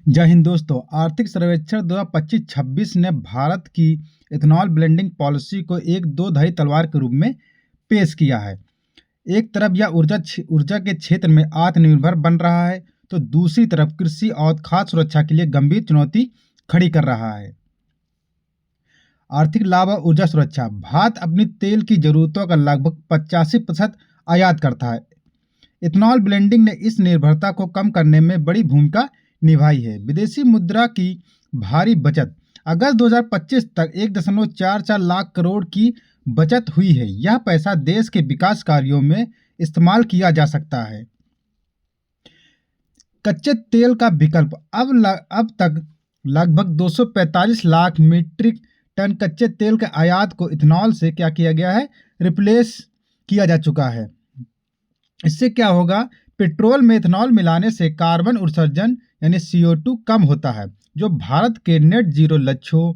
जय हिंद दोस्तों। आर्थिक सर्वेक्षण 2025-26 ने भारत की इथेनॉल ब्लेंडिंग पॉलिसी को एक दो धारी तलवार के रूप में पेश किया है। एक तरफ यह ऊर्जा के क्षेत्र में आत्मनिर्भर बन रहा है, तो दूसरी तरफ कृषि और खाद्य सुरक्षा के लिए गंभीर चुनौती खड़ी कर रहा है। आर्थिक लाभ और ऊर्जा सुरक्षा। भारत अपनी तेल की जरूरतों का लगभग 85% आयात करता है। इथेनॉल ब्लेंडिंग ने इस निर्भरता को कम करने में बड़ी भूमिका निभाई है। विदेशी मुद्रा की भारी बचत। अगस्त 2025 तक 1.44 लाख करोड़ की बचत हुई है। यह पैसा देश के विकास कार्यों में इस्तेमाल किया जा सकता है। कच्चे तेल का विकल्प। अब तक लगभग 245 लाख मीट्रिक टन कच्चे तेल के आयात को इथेनॉल से क्या किया गया है, रिप्लेस किया जा चुका है। इससे क्या होगा, पेट्रोल में इथेनॉल मिलाने से कार्बन उत्सर्जन यानी CO2 कम होता है, जो भारत के नेट जीरो लक्ष्यों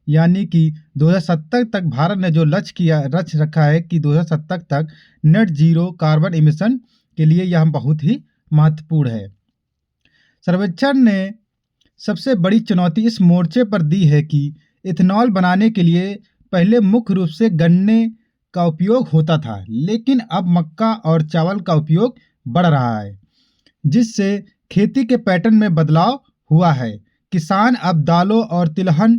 यानी कि 2070 तक भारत ने जो लक्ष्य रखा है कि 2070 तक नेट जीरो कार्बन इमिशन के लिए यह बहुत ही महत्वपूर्ण है। सर्वेक्षण ने सबसे बड़ी चुनौती इस मोर्चे पर दी है कि इथेनॉल बनाने के लिए पहले मुख्य रूप से गन्ने का उपयोग होता था, लेकिन अब मक्का और चावल का उपयोग बढ़ रहा है, जिससे खेती के पैटर्न में बदलाव हुआ है। किसान अब दालों और तिलहन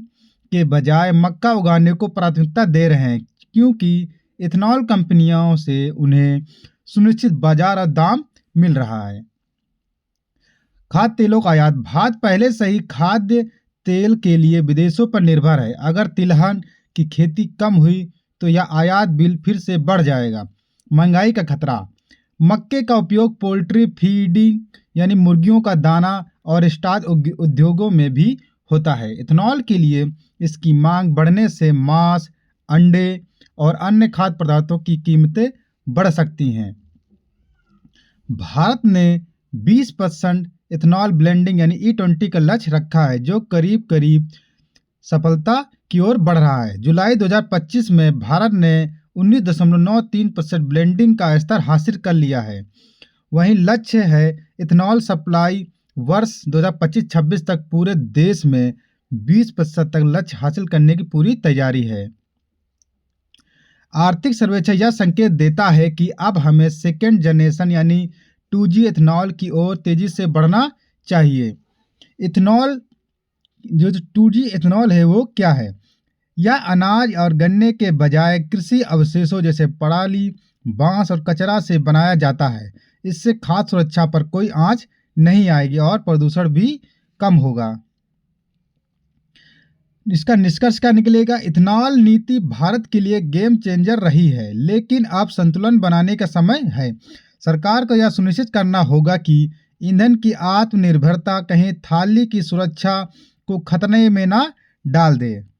के बजाय मक्का उगाने को प्राथमिकता दे रहे हैं, क्योंकि इथेनॉल कंपनियों से उन्हें सुनिश्चित बाजार और दाम मिल रहा है। खाद्य तेलों का आयात। भारत पहले से ही खाद्य तेल के लिए विदेशों पर निर्भर है। अगर तिलहन की खेती कम हुई तो यह आयात बिल फिर से बढ़ जाएगा। महंगाई का खतरा। मक्के का उपयोग पोल्ट्री फीडिंग यानी मुर्गियों का दाना और स्टार्च उद्योगों में भी होता है। इथेनॉल के लिए इसकी मांग बढ़ने से मांस, अंडे और अन्य खाद्य पदार्थों की कीमतें बढ़ सकती हैं। भारत ने 20% इथेनॉल ब्लेंडिंग यानी E20 का लक्ष्य रखा है, जो करीब करीब सफलता की ओर बढ़ रहा है। जुलाई 2025 में भारत ने 19.93% ब्लेंडिंग का स्तर हासिल कर लिया है। वहीं लक्ष्य है इथेनॉल सप्लाई वर्ष 2025-26 तक पूरे देश में 20% तक लक्ष्य हासिल करने की पूरी तैयारी है। आर्थिक सर्वेक्षण यह संकेत देता है कि अब हमें सेकेंड जनरेशन यानी 2G इथेनॉल की ओर तेजी से बढ़ना चाहिए। इथेनॉल जो 2G इथेनॉल है वो क्या है? यह अनाज और गन्ने के बजाय कृषि अवशेषों जैसे पराली, बांस और कचरा से बनाया जाता है। इससे खाद्य सुरक्षा पर कोई आंच नहीं आएगी और प्रदूषण भी कम होगा। इसका निष्कर्ष क्या निकलेगा? इथेनॉल नीति भारत के लिए गेम चेंजर रही है, लेकिन अब संतुलन बनाने का समय है। सरकार को यह सुनिश्चित करना होगा कि ईंधन की आत्मनिर्भरता कहीं थाली की सुरक्षा को खतरे में ना डाल दे।